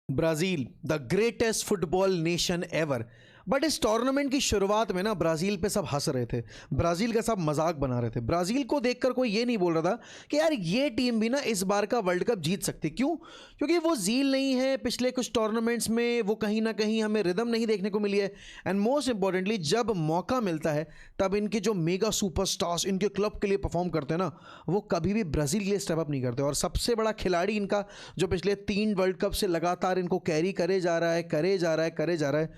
Brazil the greatest football nation ever. But इस tournament की शुरुआत में ना ब्राज़ील पे सब हंस रहे थे, ब्राज़ील का सब मजाक बना रहे थे। ब्राज़ील को देखकर कोई ये नहीं बोल रहा था कि यार ये टीम भी ना इस बार का वर्ल्ड कप जीत सकती। क्यों? क्योंकि वो ज़ील नहीं है। पिछले कुछ टूर्नामेंट्स में वो कहीं ना कहीं हमें रिदम नहीं देखने को मिली है। एंड मोस्ट इंपॉर्टेंटली जब मौका मिलता है तब इनके जो मेगा सुपरस्टार्स इनके क्लब के लिए परफॉर्म करते हैं ना, वो कभी भी ब्राज़ील के लिए स्टेप अप नहीं करते। और सबसे बड़ा खिलाड़ी इनका जो पिछले 3 वर्ल्ड कप से लगातार इनको कैरी करे जा रहा है,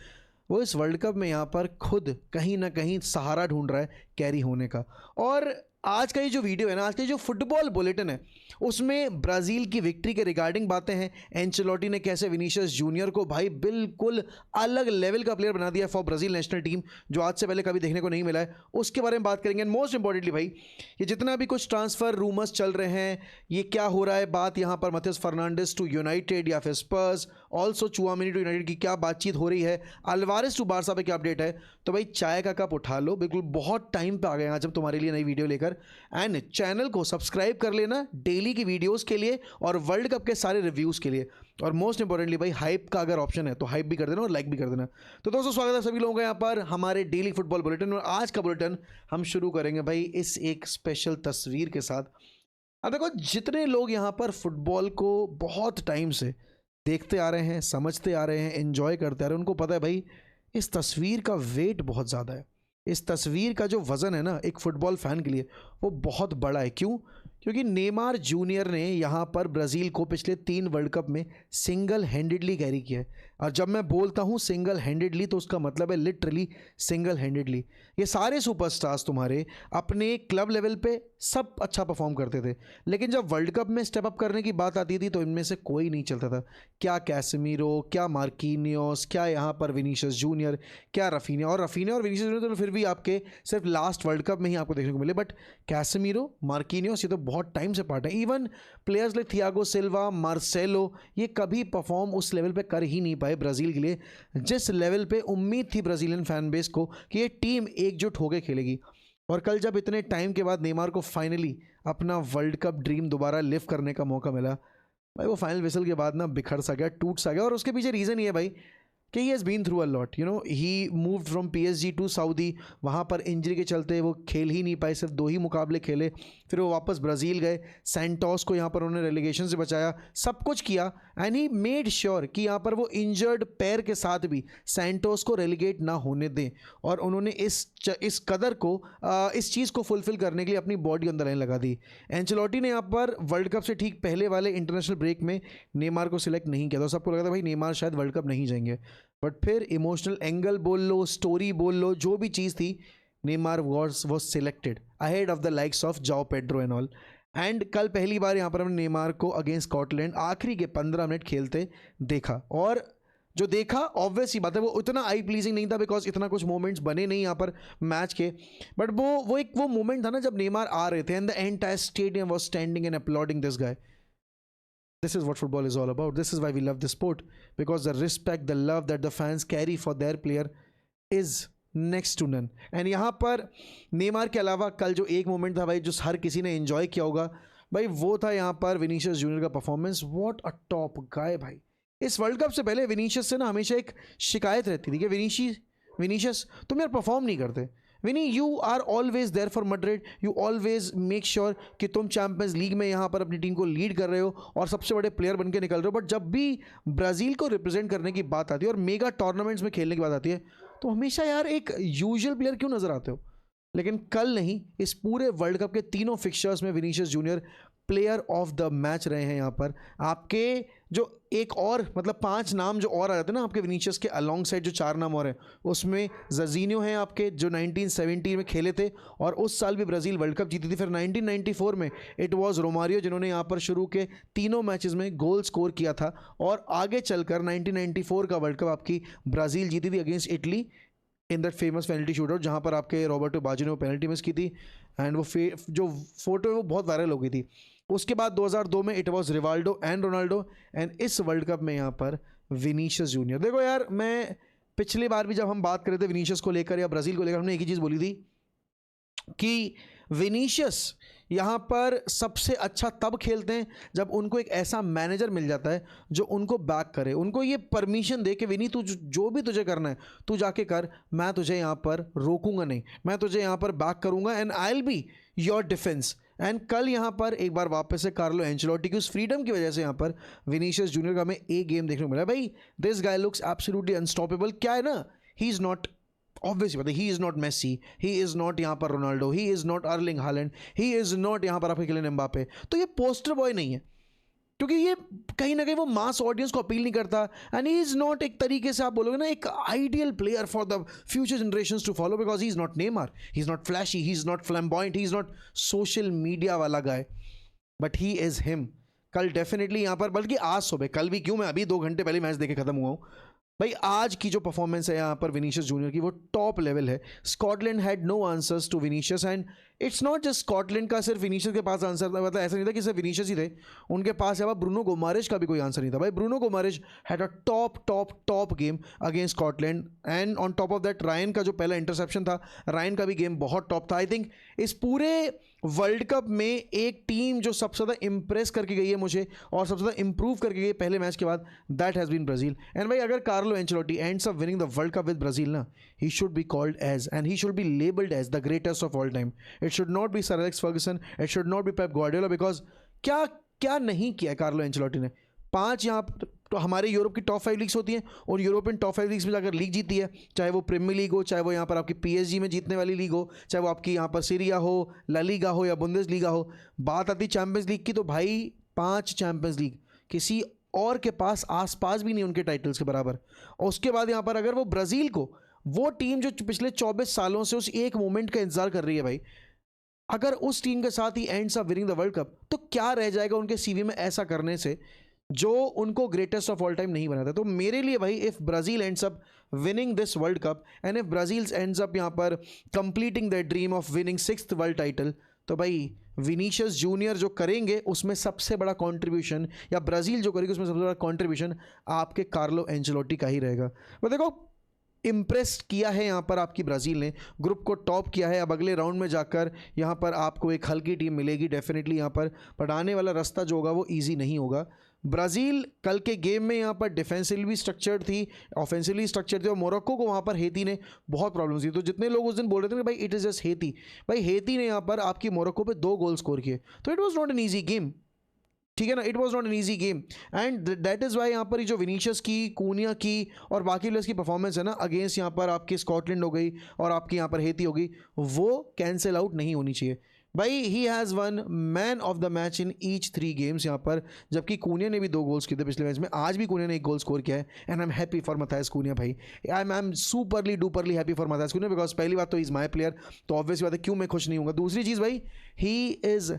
वो इस वर्ल्ड कप में यहाँ पर खुद कहीं ना कहीं सहारा ढूंढ रहा है कैरी होने का। और आज का ये जो वीडियो है ना, आज का जो फुटबॉल बुलेटिन है, उसमें ब्राज़ील की विक्ट्री के रिगार्डिंग बातें हैं। एंचेलोटी ने कैसे विनीशियस जूनियर को भाई बिल्कुल अलग लेवल का प्लेयर बना दिया फॉर ब्राज़ील नेशनल टीम, जो आज से पहले कभी देखने को नहीं मिला है, उसके बारे में बात करेंगे। एंड मोस्ट इंपॉर्टेंटली भाई, ये जितना भी कुछ ट्रांसफ़र रूमर्स चल रहे हैं, ये क्या हो रहा है, बात यहाँ पर मथियस फर्नांडिस टू यूनाइटेड या फिर स्पर्स, ऑल्सो चुआमेनी टू यूनाइटेड की क्या बातचीत हो रही है, अल्वारेस टू बारसा पे क्या अपडेट है, तो भाई चाय का कप उठा लो। बिल्कुल बहुत टाइम पे आ गए आज हम तुम्हारे लिए नई वीडियो लेकर। एंड चैनल को सब्सक्राइब कर लेना डेली की वीडियोस के लिए और वर्ल्ड कप के सारे रिव्यूज़ के लिए। और मोस्ट इंपॉर्टेंटली भाई, हाइप का अगर ऑप्शन है तो हाइप भी कर देना और लाइक भी कर देना। तो दोस्तों, स्वागत है सभी लोगों का यहाँ पर हमारे डेली फुटबॉल बुलेटिन। और आज का बुलेटिन हम शुरू करेंगे भाई इस एक स्पेशल तस्वीर के साथ। अब देखो, जितने लोग यहाँ पर फुटबॉल को बहुत टाइम से देखते आ रहे हैं, समझते आ रहे हैं, एंजॉय करते आ रहे हैं, उनको पता है भाई इस तस्वीर का वेट बहुत ज़्यादा है। इस तस्वीर का जो वज़न है ना एक फ़ुटबॉल फ़ैन के लिए, वो बहुत बड़ा है। क्यों? क्योंकि नेमार जूनियर ने यहाँ पर ब्राज़ील को पिछले 3 वर्ल्ड कप में सिंगल हैंडेडली कैरी किया है। और जब मैं बोलता हूँ सिंगल हैंडेडली, तो उसका मतलब है लिटरली सिंगल हैंडेडली। ये सारे सुपरस्टार्स तुम्हारे अपने क्लब लेवल पे सब अच्छा परफॉर्म करते थे, लेकिन जब वर्ल्ड कप में स्टेप अप करने की बात आती थी तो इनमें से कोई नहीं चलता था। क्या कैसेमीरो, क्या मार्किनियोस, क्या यहाँ पर विनीशियस जूनियर, क्या रफीनिया। और रफीनिया और विनीशियस जूनियर तो फिर भी आपके सिर्फ लास्ट वर्ल्ड कप में ही आपको देखने को मिले, बट कैसेमीरो, मार्किनियोस ये तो बहुत टाइम से पार्ट है। Even players like Thiago Silva, Marcelo, ये कभी परफॉर्म उस लेवल पे कर ही नहीं पाए ब्राज़ील के लिए, जिस लेवल पे उम्मीद थी ब्राज़ीलियन फैन बेस को कि ये टीम एकजुट होकर खेलेगी। और कल जब इतने टाइम के बाद नेमार को फाइनली अपना वर्ल्ड कप ड्रीम दोबारा लिव करने का मौका मिला, भाई वो फाइनल विसल के बाद ना बिखर सा गया, टूट सा गया। और उसके पीछे रीज़न ये है भाई कि he has been through a lot. You know, he moved from PSG to Saudi. वहाँ पर इंजरी के चलते वो खेल ही नहीं पाए, सिर्फ 2 ही मुकाबले खेले। फिर वो वापस ब्राज़ील गए, सैंटोस को यहाँ पर उन्होंने रेलीगेशन से बचाया, सब कुछ किया। एंड ही मेड श्योर कि यहाँ पर वो इंजर्ड पैर के साथ भी सैंटोस को रेलीगेट ना होने दें। और उन्होंने इस कदर को इस चीज़ को फुलफ़िल करने के लिए अपनी बॉडी अंदर लाइन लगा दी। एंचेलोटी ने यहाँ पर वर्ल्ड कप से ठीक पहले वाले इंटरनेशनल ब्रेक में नेमार को सिलेक्ट नहीं किया था। सबको लगा था भाई नेमार शायद वर्ल्ड कप नहीं जाएंगे, बट फिर इमोशनल एंगल बोल लो, स्टोरी बोल लो, जो भी चीज़ थी, Neymar was selected ahead of the likes of जाओ पेड्रो एंड ऑल। एंड कल पहली बार यहाँ पर हमने नेमार को अगेंस्ट स्कॉटलैंड आखिरी के 15 मिनट खेलते देखा। और जो देखा ऑब्वियस ही बात है, वो उतना आई प्लीजिंग नहीं था बिकॉज इतना कुछ मोमेंट्स बने नहीं यहाँ पर मैच के। बट वो मोमेंट था ना जब नेमार आ रहे थे and the entire stadium was standing and uploading this guy. This is what football is all about. This is why we love the sport, because the respect, the love that the fans carry for their player is next to none. And यहाँ पर Neymar के अलावा कल जो एक moment था भाई जो हर किसी ने एंजॉय किया होगा भाई, वो था यहाँ पर विनीशियस जूनियर का परफॉर्मेंस। व्हाट अ टॉप गाय भाई। इस वर्ल्ड कप से पहले विनीशियस से ना हमेशा एक शिकायत रहती थी कि विनीशियस तुम यार परफॉर्म नहीं करते। Vini, you are always there for Madrid, you always make sure कि तुम चैंपियंस लीग में यहाँ पर अपनी टीम को लीड कर रहे हो और सबसे बड़े प्लेयर बन के निकल रहे हो। बट जब भी ब्राज़ील को रिप्रेजेंट करने की बात आती है और मेगा टूर्नामेंट्स में खेलने की बात आती है, तो हमेशा यार एक यूजुअल प्लेयर क्यों नज़र आते हो। लेकिन कल नहीं, इस पूरे वर्ल्ड कप के तीनों फिक्चर्स में Vinicius junior player of the match रहे हैं। यहाँ पर आपके जो एक और मतलब 5 नाम जो और आ जाते हैं ना आपके विनीशियस के अलॉन्ग साइड, जो 4 नाम और हैं, उसमें जर्जिनियो हैं आपके जो 1970 में खेले थे और उस साल भी ब्राज़ील वर्ल्ड कप जीती थी। फिर 1994 में इट वाज रोमारियो जिन्होंने यहाँ पर शुरू के तीनों मैचेस में गोल स्कोर किया था। और आगे चलकर 1994 का वर्ल्ड कप आपकी ब्राज़ील जीती थी against Italy in that famous penalty shootout, जहाँ पर आपके रॉबर्टो बाजो ने वो पेनल्टी मिस की थी। एंड वो जो फोटो है वो बहुत वायरल हो गई थी। उसके बाद 2002 में it was Rivaldo and Ronaldo, and इस वर्ल्ड कप में यहाँ पर विनीशियस जूनियर। देखो यार, मैं पिछली बार भी जब हम बात कर रहे थे विनीशियस को लेकर या ब्राज़ील को लेकर, हमने एक ही चीज़ बोली थी कि विनीशियस यहाँ पर सबसे अच्छा तब खेलते हैं जब उनको एक ऐसा मैनेजर मिल जाता है जो उनको बैक करे, उनको ये परमिशन दे कि विनी तू जो भी तुझे करना है तू जाके कर, मैं तुझे यहाँ पर रोकूंगा नहीं, मैं तुझे यहाँ पर बैक करूंगा and I will be your defence. And कल यहाँ पर एक बार वापस से कार्लो एंचेलोटी की उस फ्रीडम की वजह से यहाँ पर विनीशियस जूनियर का हमें एक गेम देखने को मिला। भाई this guy looks absolutely unstoppable. क्या है ना, ही इज़ नॉट ऑब्वियसली पता, he is not Messi, he is not यहाँ पर Ronaldo, he is not Erling Haaland, he is not यहाँ पर आपके किलियन एम्बापे। तो ये पोस्टर बॉय नहीं है, क्योंकि ये कहीं ना कहीं वो मास ऑडियंस को अपील नहीं करता। एंड ही इज़ नॉट, एक तरीके से आप बोलोगे ना, एक ideal player for the future generations to follow, because he is not Neymar, he is not flashy, he is not flamboyant, he is not social media वाला guy, but he is him. कल definitely यहाँ पर, बल्कि आज सुबह, कल भी क्यों, मैं अभी 2 घंटे पहले मैच देखे खत्म हुआ हूँ भाई, आज की जो परफॉर्मेंस है यहाँ पर विनीशियस जूनियर की वो टॉप लेवल है। Scotland had no answers to Vinicius and it's not just Scotland का सिर्फ विनीशियस के पास आंसर था, मतलब ऐसा नहीं था कि सिर्फ विनीशियस ही थे, उनके पास यहाँ ब्रूनो गोमारेज का भी कोई आंसर नहीं था। भाई Bruno Guimaraes had a top game against Scotland and on top of that Ryan का जो पहला इंटरसेप्शन था, रायन का भी गेम बहुत टॉप था। आई थिंक इस पूरे वर्ल्ड कप में एक टीम जो सबसे ज़्यादा इंप्रेस करके गई है मुझे और सबसे ज़्यादा इंप्रूव करके गई है पहले मैच के बाद, that has been Brazil. And भाई अगर Carlo Ancelotti ends up winning the world cup with Brazil ना, he should be called as and he should be labelled as the greatest of all time. It should not be Sir Alex Ferguson, it should not be Pep Guardiola, because क्या क्या नहीं किया है Carlo Ancelotti ने। 5 यहाँ तो हमारे Europe की टॉप 5 लीग्स होती हैं और यूरोपियन टॉप 5 लीग्स में जाकर लीग जीती है, चाहे वो प्रीमियर लीग हो, चाहे वो यहाँ पर आपकी PSG में जीतने वाली लीग हो, चाहे वो आपकी यहाँ पर सीरिया हो, ला लीगा हो या बुंदेस लीगा हो। बात आती चैंपियंस लीग की तो भाई 5 चैंपियंस लीग किसी और के पास आसपास भी नहीं उनके टाइटल्स के बराबर। और उसके बाद यहाँ पर अगर वो ब्राज़ील को, वो टीम जो पिछले 24 सालों से उस एक मोमेंट का इंतजार कर रही है भाई, अगर उस टीम के साथ he ends up winning the world cup, तो क्या रह जाएगा उनके सीवी में ऐसा करने से जो उनको ग्रेटेस्ट ऑफ ऑल टाइम नहीं बनाता। तो मेरे लिए भाई, if Brazil ends up winning this world cup and if Brazil ends up यहाँ पर completing the dream of winning 6th world title, तो भाई विनीशियस जूनियर जो करेंगे उसमें सबसे बड़ा कंट्रीब्यूशन, या ब्राज़ील जो करेगी उसमें सबसे बड़ा कंट्रीब्यूशन आपके कार्लो एंचेलोटी का ही रहेगा। पर देखो, इम्प्रेस किया है यहाँ पर आपकी ब्राज़ील ने, ग्रुप को टॉप किया है। अब अगले राउंड में जाकर यहाँ पर आपको एक हल्की टीम मिलेगी डेफिनेटली यहाँ पर, बट आने वाला रास्ता जो होगा वो ईजी नहीं होगा। ब्राज़ील कल के गेम में यहाँ पर डिफेंसिवली स्ट्रक्चर्ड थी, ऑफेंसिवली स्ट्रक्चर्ड थी, और मोरक्को को वहाँ पर हेती ने बहुत प्रॉब्लम्स दी। तो जितने लोग उस दिन बोल रहे थे कि भाई इट इज़ जस्ट हेती, भाई हेती ने यहाँ पर आपकी मोरक्को पे 2 गोल स्कोर किए, तो it was not an easy game, ठीक है ना, it was not an easy game. And that is why यहाँ पर जो विनीशियस की, कूनिया की और बाकी प्लेयर्स की परफॉर्मेंस है ना अगेंस्ट यहाँ पर आपकी स्कॉटलैंड हो गई और आपकी यहाँ पर हेती हो गई, वो कैंसिल आउट नहीं होनी चाहिए। भाई he has one man of the match in each 3 games यहाँ पर, जबकि कूनिया ने भी 2 गोल्स किए थे पिछले मैच में, आज भी कूनिया ने 1 गोल स्कोर किया है। And I am happy for Matheus Cunha भाई, I am superly duperly happy for Matheus Cunha, because पहली बात तो इज़ माई प्लेयर, तो ऑब्वियसली बात है क्यों मैं खुश नहीं हूँ। दूसरी चीज़ भाई, ही इज़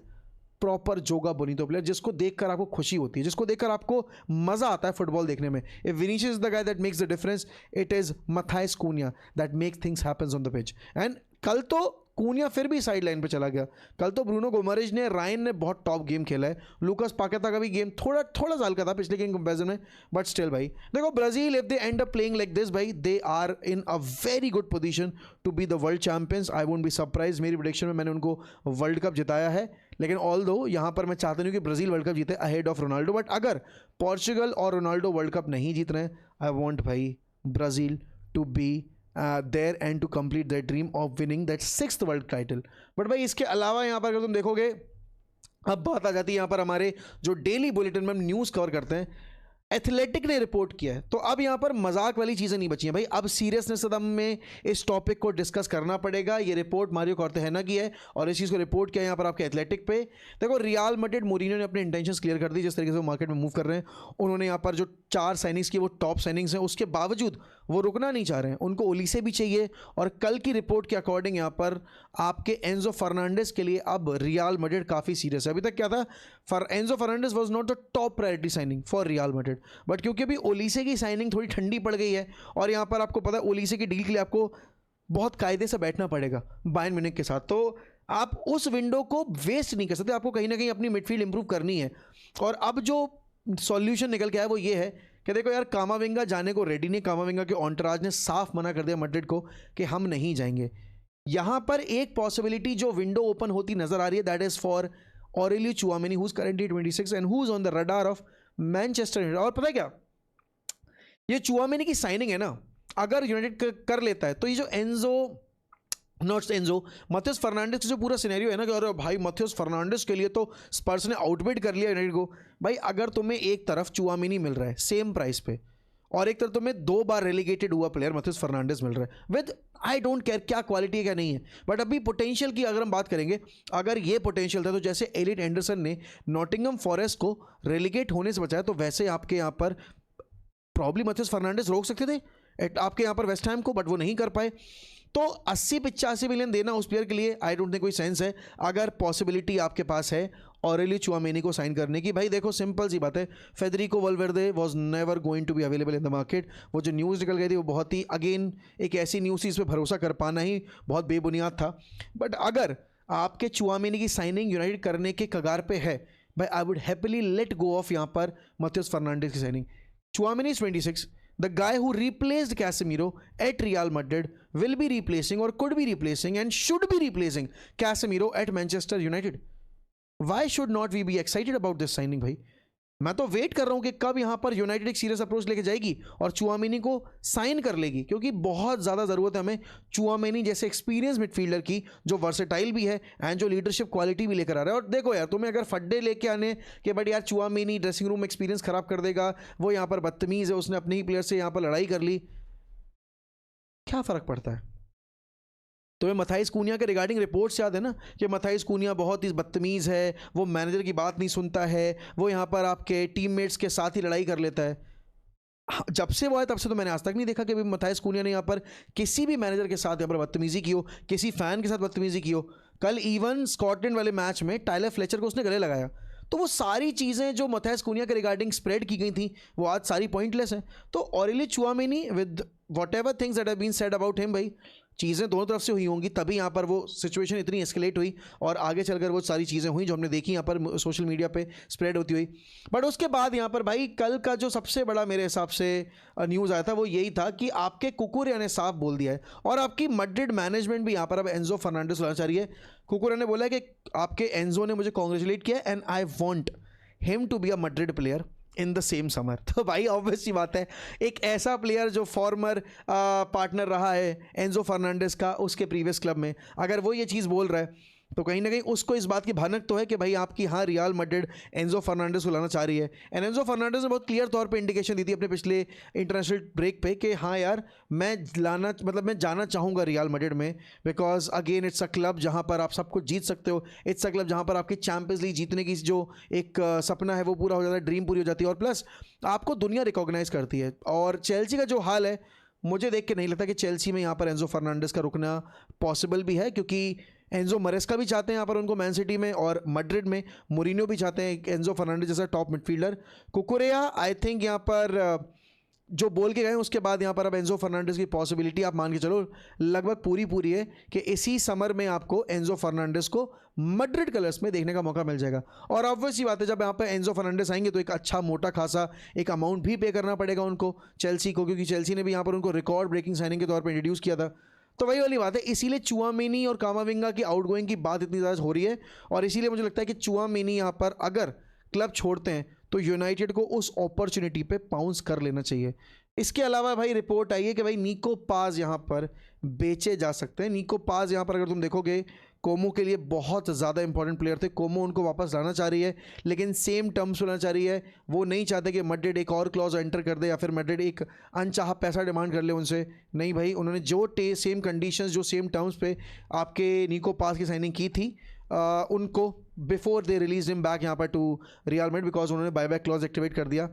प्रॉपर जोगा बोनीतो प्लेयर, जिसको देखकर आपको खुशी होती है, जिसको देखकर आपको मजा आता है फुटबॉल देखने में। If Vinicius is the guy that makes the difference, it is Matthias Kuniya that makes things happens on the pitch. And कल तो कूनिया फिर भी साइड लाइन पे चला गया, कल तो ब्रूनो गोमारेज ने, रायन ने बहुत टॉप गेम खेला है, लूकास पाकेता का भी गेम थोड़ा साल का था पिछले गेम कंपेरिजन में, बट स्टिल भाई देखो Brazil if they end up playing like this भाई, they are in a very good position to be the world champions. I won't be surprise, मेरी प्रेडिक्शन में मैंने उनको वर्ल्ड कप जिताया है, लेकिन ऑल दो यहाँ पर मैं चाहता नहीं कि ब्राज़ील वर्ल्ड कप जीते अहेड ऑफ रोनाल्डो, बट अगर पोर्चुगल और रोनाल्डो वर्ल्ड कप नहीं जीत रहे हैं, आई वॉन्ट भाई Brazil to be there and to complete their dream of winning that 6th world title। But भाई इसके अलावा यहाँ पर अगर तुम देखोगे, अब बात आ जाती है यहाँ पर हमारे जो डेली बुलेटिन में हम न्यूज़ कवर करते हैं, एथलेटिक ने रिपोर्ट किया है, तो अब यहाँ पर मजाक वाली चीज़ें नहीं बची हैं भाई, अब सीरियसनेस सदम में इस टॉपिक को डिस्कस करना पड़ेगा। ये रिपोर्ट मारियो कार्ताहेना की है और इस चीज़ को रिपोर्ट किया यहाँ पर आपके एथलेटिक पे। देखो रियल मैड्रिड, मोरिनो ने अपने इंटेंशंस क्लियर कर दी, जिस तरीके से वो मार्केट में मूव कर रहे हैं, उन्होंने यहाँ पर जो 4 साइनिंग्स की वो टॉप साइनिंग्स हैं, उसके बावजूद वो रुकना नहीं चाह रहे हैं, उनको ओलीसे भी चाहिए। और कल की रिपोर्ट के अकॉर्डिंग यहाँ पर आपके एंजो फर्नांडिस के लिए अब रियल मैड्रिड काफ़ी सीरियस है। अभी तक क्या था, Enzo Fernandez was not the top priority signing for real Madrid, but क्योंकि अभी ओलीसे की साइनिंग थोड़ी ठंडी पड़ गई है और यहाँ पर आपको पता है ओलीसे की डील के लिए आपको बहुत कायदे से बैठना पड़ेगा बायर्न म्यूनिख के साथ, तो आप उस विंडो को वेस्ट नहीं कर सकते, आपको कहीं ना कहीं अपनी मिडफील्ड इंप्रूव करनी है। और अब जो सॉल्यूशन निकल के आया वो ये है कि देखो यार, कामाविंगा जाने को रेडी नहीं, कामाविंगा के ऑन्टराज ने साफ मना कर दिया मैड्रिड को कि हम नहीं जाएंगे। यहां पर एक पॉसिबिलिटी जो विंडो ओपन होती नजर आ रही है, that is for Aurelio Tchouameni, who is currently 26 and who is on the radar of Manchester United. और पता है क्या, ये चुआमेनी की साइनिंग है ना, अगर यूनाइटेड कर लेता है तो ये जो मैथ्यूस फर्नांडिस का जो पूरा सिनेरियो है ना कि अरे भाई मैथ्यूस फर्नांडिस के लिए तो स्पर्स ने आउटबिड कर लिया यूनाइटेड को। भाई अगर तुम्हें एक तरफ चुआमेनी मिल रहा है सेम प्राइस पे और एक तरफ तुम्हें 2 बार रेलीगेटेड हुआ प्लेयर मैथ्यूस फर्नांडिस मिल रहा है विद, आई डोंट केयर क्या क्वालिटी है क्या नहीं है, बट अभी पोटेंशियल की अगर हम बात करेंगे, अगर ये पोटेंशियल था तो जैसे एलिट एंडरसन ने नॉटिंघम फॉरेस्ट को रेलीगेट होने से बचाया, तो वैसे आपके यहाँ पर प्रॉब्ली मैथ्यूस फर्नांडिस रोक सकते थे आपके यहाँ पर वेस्ट हैम को, बट वो नहीं कर पाए। तो 80-85 मिलियन देना उस प्लेयर के लिए आई डोंट थिंक कोई सेंस है, अगर पॉसिबिलिटी आपके पास है ऑरेलियो चुआमेनी को साइन करने की। भाई देखो सिंपल सी बात है, Federico Valverde was never going to be available in the market. वो जो न्यूज़ निकल गई थी वो बहुत ही, अगेन एक ऐसी न्यूज़ थी, इस पर भरोसा कर पाना ही बहुत बेबुनियाद था। बट अगर आपके चुआमेनी की साइनिंग यूनाइटेड करने के कगार पे है, भाई I would happily let go of यहाँ पर मैथ्यूस फर्नांडिस की signing. Chouameni is 26. The guy who replaced Casemiro at Real Madrid will be replacing or could be replacing and should be replacing Casemiro at Manchester United. Why should not we be excited about this signing भाई? मैं तो wait कर रहा हूँ कि कब यहाँ पर यूनाइटेड एक सीरियस अप्रोच लेके जाएगी और चुआमेनी को साइन कर लेगी, क्योंकि बहुत ज़्यादा ज़रूरत है हमें चुआमेनी जैसे एक्सपीरियंस मिडफील्डर की, जो वर्सेटाइल भी है एंड जो लीडरशिप क्वालिटी भी लेकर आ रहा है। और देखो यार, तुम्हें अगर फड्डे लेके आने कि बट यार चुआमेनी ड्रेसिंग रूम एक्सपीरियंस ख़राब कर देगा, वो यहाँ पर बदतमीज़ है, उसने अपने ही प्लेयर से यहाँ पर लड़ाई कर ली, क्या फ़र्क पड़ता है? तुम्हें मथाइस कूनिया के रिगार्डिंग रिपोर्ट्स याद है ना कि मथाइस कूनिया बहुत ही बदतमीज़ है, वो मैनेजर की बात नहीं सुनता है, वो यहाँ पर आपके टीममेट्स के साथ ही लड़ाई कर लेता है। जब से वो है तब से तो मैंने आज तक नहीं देखा कि मथाइस कूनिया ने यहाँ पर किसी भी मैनेजर के साथ यहाँ पर बदतमीज़ी की हो, किसी फ़ैन के साथ बदतमीज़ी की हो। कल इवन स्कॉटलैंड वाले मैच में टाइलर फ्लेचर को उसने गले लगाया। तो वो सारी चीज़ें जो मथाइस कूनिया के रिगार्डिंग स्प्रेड की गई थी वो आज सारी पॉइंटलेस हैं। तो Aurelien Tchouameni with whatever things that have been said about him, भाई चीज़ें दोनों तरफ से हुई होंगी, तभी यहाँ पर वो सिचुएशन इतनी एस्केलेट हुई और आगे चलकर वो सारी चीज़ें हुई जो हमने देखी यहाँ पर सोशल मीडिया पे स्प्रेड होती हुई। बट उसके बाद यहाँ पर भाई कल का जो सबसे बड़ा मेरे हिसाब से न्यूज़ आया था वो यही था कि आपके कुकुरेया ने साफ बोल दिया है और आपकी मैड्रिड मैनेजमेंट भी यहाँ पर अब एंजो फर्नांडिस लाना चाह रही है। कुकुरेया ने बोला है कि आपके एंजो ने मुझे कॉन्ग्रेचुलेट किया and I want him to be a Madrid player in the same summer. तो भाई ऑब्वियस सी बात है, एक ऐसा प्लेयर जो फॉर्मर पार्टनर रहा है एंजो फर्नांडिस का उसके प्रीवियस क्लब में, अगर वो ये चीज़ बोल रहा है तो कहीं ना कहीं उसको इस बात की भनक तो है कि भाई आपकी हाँ रियल मैड्रिड एंजो फर्नांडिस को लाना चाह रही है। एंड एंजो फर्नांडिस ने बहुत क्लियर तौर पे इंडिकेशन दी थी अपने पिछले इंटरनेशनल ब्रेक पे कि हाँ यार मैं जाना चाहूँगा रियल मैड्रिड में, because again it's a club जहाँ पर आप सब कुछ जीत सकते हो, इट्स अ क्लब जहाँ पर आपकी चैंपियंस लीग जीतने की जो एक सपना है वो पूरा हो जाता है, ड्रीम पूरी हो जाती है और प्लस आपको दुनिया रिकॉग्नाइज करती है। और चेल्सी का जो हाल है, मुझे देख के नहीं लगता कि चेल्सी में यहाँ पर एंजो फर्नांडिस का रुकना पॉसिबल भी है, क्योंकि एंजो मरेस्का भी चाहते हैं यहाँ पर उनको मैन सिटी में और मैड्रिड में मोरिनियो भी चाहते हैं एंजो फर्नांडिस जैसा टॉप मिडफील्डर। कुकुरेया आई थिंक यहाँ पर जो बोल के गए उसके बाद यहाँ पर अब एंजो फर्नांडिस की पॉसिबिलिटी आप मान के चलो लगभग पूरी है कि इसी समर में आपको एंजो फर्नांडिस को मैड्रिड कलर्स में देखने का मौका मिल जाएगा। और ऑब्वियसली बात है, जब यहाँ पर एंजो फर्नांडिस आएंगे तो एक अच्छा मोटा खासा एक अमाउंट भी पे करना पड़ेगा उनको चेल्सी को, क्योंकि चेल्सी ने भी यहाँ पर उनको रिकॉर्ड ब्रेकिंग साइनिंग के तौर पर इंट्रोड्यूस किया था। तो वही वाली बात है, इसीलिए चुआमेनी और कामाविंगा की आउटगोइंग की बात इतनी ज़्यादा हो रही है और इसीलिए मुझे लगता है कि चुआमेनी यहाँ पर अगर क्लब छोड़ते हैं तो यूनाइटेड को उस अपॉर्चुनिटी पे पाउंस कर लेना चाहिए। इसके अलावा भाई रिपोर्ट आई है कि भाई निको पाज यहाँ पर बेचे जा सकते हैं। निको पाज यहाँ पर अगर तुम देखोगे कोमो के लिए बहुत ज़्यादा इंपॉर्टेंट प्लेयर थे, कोमो उनको वापस लाना चाह रही है लेकिन सेम टर्म्स लाना चाह रही है। वो नहीं चाहते कि मैड्रिड एक और क्लॉज एंटर कर दे या फिर मैड्रिड एक अनचाहा पैसा डिमांड कर ले उनसे, नहीं भाई उन्होंने जो सेम कंडीशंस जो सेम टर्म्स पे आपके निको पास की साइनिंग की थी उनको before they release him back यहाँ पर टू रियल मैड्रिड, बिकॉज उन्होंने बायबैक क्लॉज एक्टिवेट कर दिया।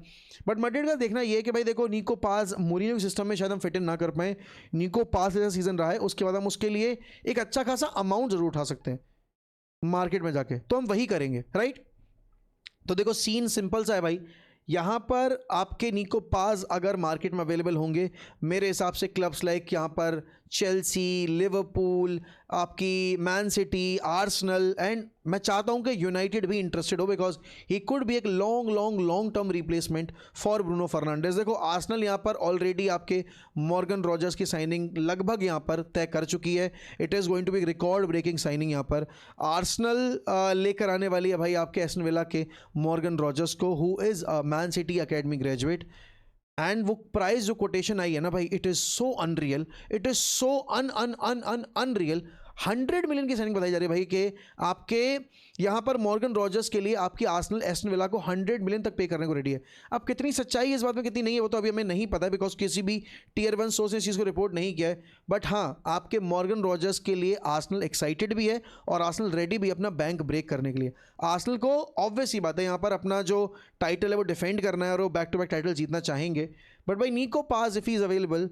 बट मैड्रिड का देखना ये है कि भाई देखो निको पास मोरिनियो के सिस्टम में शायद हम फिट इन ना कर पाएँ, निको पास जैसा सीजन रहा है उसके बाद हम उसके लिए एक अच्छा खासा अमाउंट जरूर उठा सकते हैं मार्केट में जाके, तो हम वही करेंगे राइट। तो देखो सीन सिंपल सा है भाई, यहाँ पर आपके निको पास अगर मार्केट में अवेलेबल होंगे मेरे हिसाब से क्लब्स लाइक यहाँ पर चेल्सी, लिवरपूल, आपकी मैन सिटी, आर्सेनल, एंड मैं चाहता हूं कि यूनाइटेड भी इंटरेस्टेड हो बिकॉज ही कुड बी एक long term replacement for Bruno Fernandes. देखो आर्सेनल यहाँ पर ऑलरेडी आपके मॉर्गन रॉजर्स की साइनिंग लगभग यहाँ पर तय कर चुकी है। It is going to be record breaking signing यहाँ पर आर्सेनल लेकर आने वाली है भाई आपके एस्टन विला के मॉर्गन रॉजर्स को, who is Man City academy graduate. And वो प्राइस जो कोटेशन आई है ना भाई, it is so unreal, it is so unreal. 100 million की साइनिंग बताई जा रही है भाई कि आपके यहाँ पर मॉर्गन रॉजर्स के लिए आपकी आर्सेनल एस्टन विला को 100 मिलियन तक पे करने को रेडी है। अब कितनी सच्चाई है इस बात में, कितनी नहीं है, वो तो अभी हमें नहीं पता है बिकॉज किसी भी टियर 1 सोर्स ने इस चीज़ को रिपोर्ट नहीं किया है। बट हाँ, आपके मॉर्गन रॉजर्स के लिए आर्सेनल एक्साइटेड भी है और आर्सेनल रेडी भी अपना बैंक ब्रेक करने के लिए। आर्सेनल को ऑब्वियस ही बात है यहाँ पर अपना जो टाइटल है वो डिफेंड करना है और वो बैक टू बैक टाइटल जीतना चाहेंगे। बट भाई Nico Paz if he is available,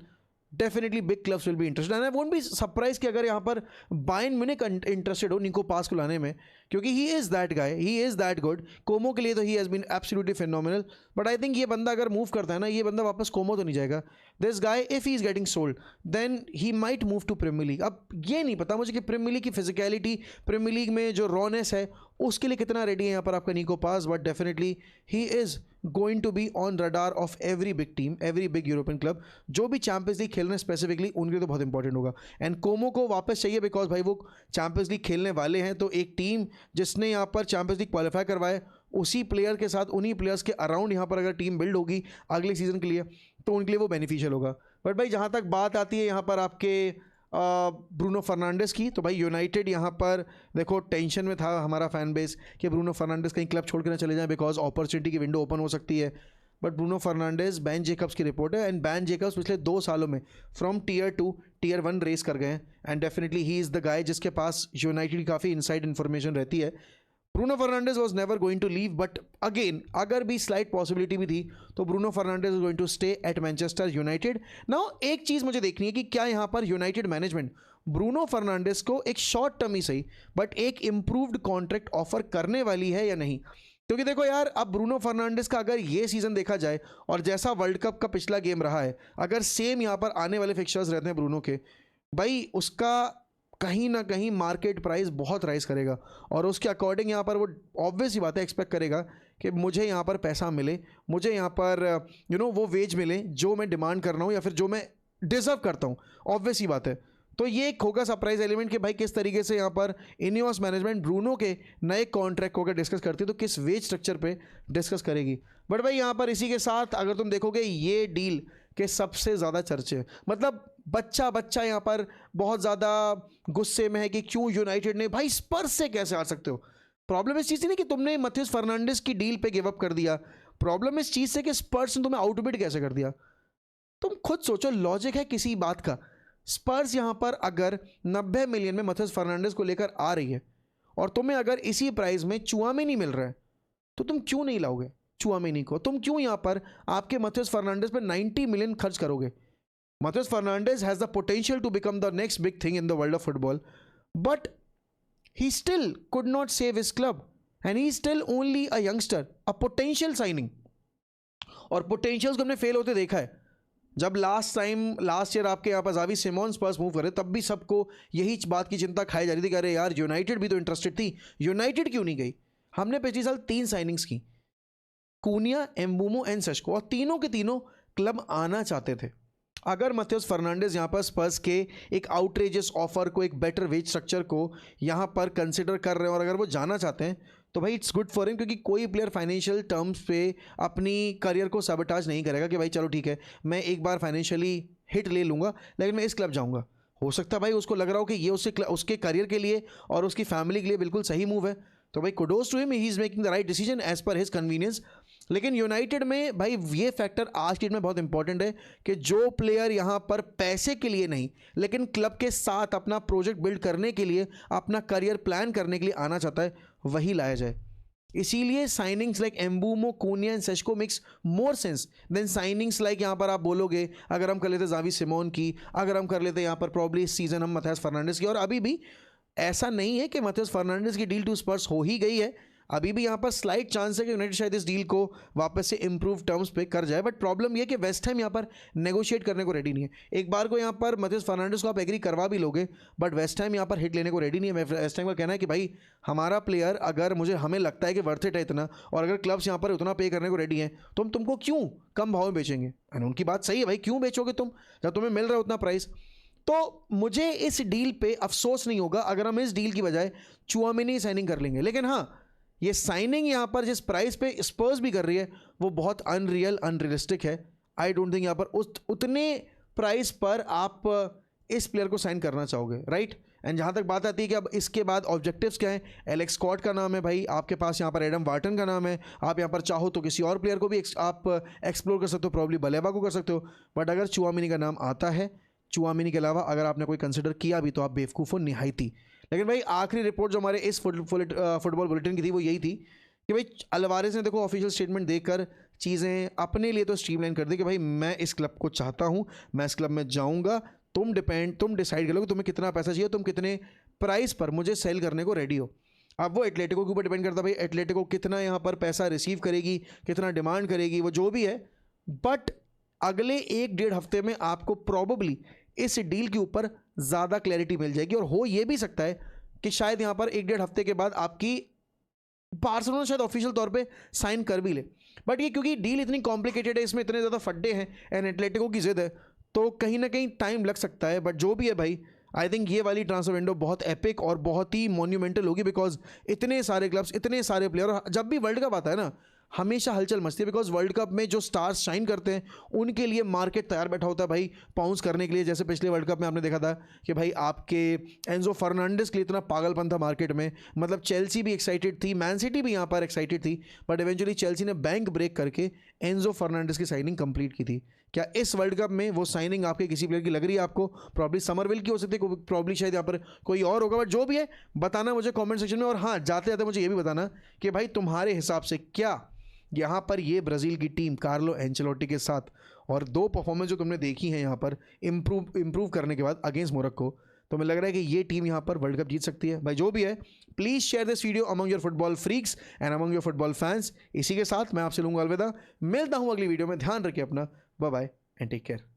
definitely big clubs will be interested and I won't be surprise कि अगर यहाँ पर बायर्न म्यूनिख इंटरेस्टेड हो निको पास को लाने में, क्योंकि he is that guy, he is that good. Como के लिए तो he has been absolutely phenomenal, but I think ये बंदा अगर मूव करता है ना, ये बंदा वापस कोमो तो नहीं जाएगा। This guy if he is getting sold then he might move to Premier League. अब ये नहीं पता मुझे कि प्रीमियर लीग की फिजिकलिटी, प्रीमियर लीग में जो रॉनेस है उसके लिए कितना रेडी है यहाँ पर आपका Nico Paz, but definitely he is going to be on radar of every big team, every big European club. जो भी चैंपियंस लीग खेल रहे हैं स्पेसिफिकली उनके लिए तो बहुत इंपॉर्टेंट होगा। एंड कोमो को वापस चाहिए बिकॉज भाई वो चैंपियंस लीग खेलने वाले हैं, तो एक टीम जिसने यहाँ पर चैंपियंस लीग क्वालिफाई करवाए उसी प्लेयर के साथ, उन्हीं प्लेयर्स के अराउंड यहाँ पर अगर टीम बिल्ड होगी अगले सीजन के लिए तो उनके लिए वो बेनिफिशियल होगा। बट भाई जहाँ तक बात आती है यहाँ पर आपके ब्रूनो फर्नांडिस की, तो भाई यूनाइटेड यहाँ पर देखो टेंशन में था हमारा फैन बेस कि ब्रूनो फर्नांडिस कहीं क्लब छोड़ के ना चले जाए बिकॉज अपॉर्चुनिटी की विंडो ओपन हो सकती है। But Bruno Fernandes, Ben Jacobs की रिपोर्ट है एंड बैन जेकब्स पिछले 2 सालों में फ्रॉम टियर 2 टियर 1 रेस कर गए हैं and definitely he is the guy जिसके पास यूनाइटेड की काफ़ी इनसाइड इन्फॉर्मेशन रहती है। Bruno Fernandes was never going to leave, but again अगर भी स्लाइट पॉसिबिलिटी भी थी तो Bruno Fernandes is going to stay at Manchester United. Now एक चीज़ मुझे देखनी है कि क्या यहाँ पर यूनाइटेड मैनेजमेंट ब्रूनो फर्नांडिस को एक शॉर्ट टर्म ही सही बट एक इम्प्रूव्ड कॉन्ट्रैक्ट ऑफर करने वाली है या नहीं। क्योंकि देखो यार, अब ब्रूनो फर्नांडिस का अगर ये सीज़न देखा जाए और जैसा वर्ल्ड कप का पिछला गेम रहा है, अगर सेम यहाँ पर आने वाले फिक्चर्स रहते हैं ब्रूनो के, भाई उसका कहीं ना कहीं मार्केट प्राइस बहुत राइज करेगा और उसके अकॉर्डिंग यहाँ पर वो ऑब्वियस ही बात है एक्सपेक्ट करेगा कि मुझे यहाँ पर पैसा मिले, मुझे यहाँ पर वो वेज मिले जो मैं डिमांड कर रहा हूँ या फिर जो मैं डिजर्व करता हूँ। ऑब्वियस ही बात है। तो ये एक होगा सरप्राइज एलिमेंट कि भाई किस तरीके से यहाँ पर इनियोस मैनेजमेंट ब्रूनो के नए कॉन्ट्रैक्ट को अगर डिस्कस करती है तो किस वेज स्ट्रक्चर पे डिस्कस करेगी। बट भाई यहाँ पर इसी के साथ अगर तुम देखोगे ये डील के सबसे ज़्यादा चर्चे, मतलब बच्चा यहाँ पर बहुत ज़्यादा गुस्से में है कि क्यों यूनाइटेड ने भाई स्पर्स से कैसे आ सकते हो। प्रॉब्लम इस चीज़ से नहीं कि तुमने मैथ्यूस फर्नांडिस की डील पे गिव अप कर दिया, प्रॉब्लम इस चीज़ से कि स्पर्स ने तुम्हें आउटबिड कैसे कर दिया। तुम खुद सोचो, लॉजिक है किसी बात का। स्पर्स यहाँ पर अगर 90 मिलियन में मैथ्यूस फर्नांडिस को लेकर आ रही है और तुम्हें अगर इसी प्राइस में चुआमेनी मिल रहा है तो तुम क्यों नहीं लाओगे चुआमेनी को? तुम क्यों यहाँ पर आपके मैथ्यूस फर्नांडिस पर 90 मिलियन खर्च करोगे? Matheus Fernandes has the potential to become the next big thing in the world of football, but he still could not save his club and he is still only a youngster, a potential signing। और potentials को हमने fail होते देखा है। जब last year आपके यहाँ पर जावी सिमोन्स स्पर्स मूव करे तब भी सबको यही बात की चिंता खाई जा रही थी कि अरे यार यूनाइटेड भी तो इंटरेस्टेड थी, यूनाइटेड क्यों नहीं गई। हमने पिछले साल 3 साइनिंग्स की, कूनिया, एम्बूमो एंड सेस्को, और तीनों के तीनों क्लब आना चाहते थे। अगर मैथ्यूस फर्नांडिस यहाँ पर स्पर्स के एक आउटरेजियस ऑफर को, एक बेटर वेज स्ट्रक्चर को यहाँ पर कंसिडर कर रहे हैं और अगर वो जाना चाहते हैं तो भाई इट्स गुड फॉर हिम, क्योंकि कोई प्लेयर फाइनेंशियल टर्म्स पे अपनी करियर को सबटाज नहीं करेगा कि भाई चलो ठीक है मैं एक बार फाइनेंशियली हिट ले लूँगा लेकिन मैं इस क्लब जाऊँगा। हो सकता है भाई उसको लग रहा हो कि ये उसके करियर के लिए और उसकी फैमिली के लिए बिल्कुल सही मूव है, तो भाई kudos to him, he is making the right decision as per his convenience. लेकिन यूनाइटेड में भाई ये फैक्टर आज की डेट में बहुत इंपॉर्टेंट है कि जो प्लेयर यहाँ पर पैसे के लिए नहीं लेकिन क्लब के साथ अपना प्रोजेक्ट बिल्ड करने के लिए, अपना करियर प्लान करने के लिए आना चाहता है, वही लाया जाए। इसीलिए signings like Mbeumo, Cunha and Sesko makes more sense than signings like यहाँ पर आप बोलोगे अगर हम कर लेते जावी सिमोन की, अगर हम कर लेते यहाँ पर प्रॉब्ली इस सीजन हम मैथ्यूस फर्नांडिस की। और अभी भी ऐसा नहीं है कि मैथ्यूस फर्नांडिस की डील टू स्पर्स हो ही गई है। अभी भी यहाँ पर स्लाइट चांस है कि यूनाइटेड शायद इस डील को वापस से इंप्रूव टर्म्स पे कर जाए, बट प्रॉब्लम ये कि वेस्ट हैम यहाँ पर नेगोशिएट करने को रेडी नहीं है। एक बार को यहाँ पर मथियस फर्नांडिस को आप एग्री करवा भी लोगे, बट वेस्ट हैम यहाँ पर हिट लेने को रेडी नहीं है। वेस्ट हैम का कहना है कि भाई हमारा प्लेयर अगर हमें लगता है कि वर्थ इट है इतना, और अगर क्लब्स यहाँ पर उतना पे करने को रेडी हैं, तो हम तुमको क्यों कम भाव में बेचेंगे। एंड उनकी बात सही है भाई, क्यों बेचोगे तुम जब तुम्हें मिल रहा है उतना प्राइस। तो मुझे इस डील पे अफसोस नहीं होगा अगर हम इस डील की बजाय चुआमिनी साइनिंग कर लेंगे। लेकिन हाँ, ये साइनिंग यहाँ पर जिस प्राइस पे स्पर्स भी कर रही है वो बहुत अनरियलिस्टिक है। आई डोंट थिंक यहाँ पर उतने प्राइस पर आप इस प्लेयर को साइन करना चाहोगे, राइट। एंड जहाँ तक बात आती है कि अब इसके बाद ऑब्जेक्टिव्स क्या हैं, एलेक्स स्कॉट का नाम है भाई, आपके पास यहाँ पर एडम वार्टन का नाम है, आप यहाँ पर चाहो तो किसी और प्लेयर को भी आप एक्सप्लोर कर सकते हो, प्रॉब्ली बलेबा को कर सकते हो। बट अगर चुआमिनी का नाम आता है, चुआमिनी के अलावा अगर आपने कोई कंसिडर किया भी, तो आप बेवकूफ़ हो निहायती। लेकिन भाई आखिरी रिपोर्ट जो हमारे इस फुटबॉल बुलेटिन की थी वो यही थी कि भाई अल्वारेज ने देखो ऑफिशियल स्टेटमेंट देकर चीज़ें अपने लिए तो स्ट्रीमलाइन कर दी कि भाई मैं इस क्लब को चाहता हूँ, मैं इस क्लब में जाऊँगा, तुम डिसाइड कर लो कि तुम्हें कितना पैसा चाहिए, तुम कितने प्राइस पर मुझे सेल करने को रेडी हो। अब वो एटलेटिको के ऊपर डिपेंड करता है भाई, एटलेटिको कितना यहाँ पर पैसा रिसीव करेगी, कितना डिमांड करेगी, वो जो भी है। बट अगले 1-1.5 हफ्ते में आपको प्रॉबली इस डील के ऊपर ज़्यादा क्लैरिटी मिल जाएगी, और हो ये भी सकता है कि शायद यहाँ पर 1-1.5 हफ्ते के बाद आपकी बार्सिलोना शायद ऑफिशियल तौर पे साइन कर भी ले। बट ये क्योंकि डील इतनी कॉम्प्लिकेटेड है, इसमें इतने ज़्यादा फड्डे हैं एंड एटलेटिको की जिद है, तो कहीं ना कहीं टाइम लग सकता है। बट जो भी है भाई, आई थिंक ये वाली ट्रांसफर विंडो बहुत एपिक और बहुत ही मोन्यूमेंटल होगी, बिकॉज इतने सारे क्लब्स, इतने सारे प्लेयर, और जब भी वर्ल्ड कप आता है ना हमेशा हलचल मचती है, बिकॉज वर्ल्ड कप में जो स्टार्स शाइन करते हैं उनके लिए मार्केट तैयार बैठा होता है भाई पाउंस करने के लिए। जैसे पिछले वर्ल्ड कप में आपने देखा था कि भाई आपके एंजो फर्नांडिस के लिए इतना पागलपन था मार्केट में, मतलब चेल्सी भी एक्साइटेड थी, मैन सिटी भी यहाँ पर एक्साइटेड थी, बट इवेंचुअली चेल्सी ने बैंक ब्रेक करके एंजो फर्नांडिस की साइनिंग कंप्लीट की थी। क्या इस वर्ल्ड कप में वो साइनिंग आपके किसी प्लेयर की लग रही है आपको? प्रॉब्ली समरविल की हो सकती है, प्रॉब्ली शायद यहाँ पर कोई और होगा, बट जो भी है बताना मुझे कमेंट सेक्शन में। और हाँ, जाते जाते मुझे ये भी बताना कि भाई तुम्हारे हिसाब से क्या यहाँ पर ये ब्राज़ील की टीम कार्लो एंचेलोटी के साथ और 2 परफॉर्मेंस जो तुमने देखी हैं यहाँ पर इम्प्रूव करने के बाद अगेंस्ट मोरक्को, तो मुझे लग रहा है कि ये टीम यहाँ पर वर्ल्ड कप जीत सकती है। भाई जो भी है, please share this video among your football freaks and among your football fans. इसी के साथ मैं आपसे लूँगा अलविदा, मिलता हूँ अगली वीडियो में। ध्यान रखिए अपना, bye bye and take care.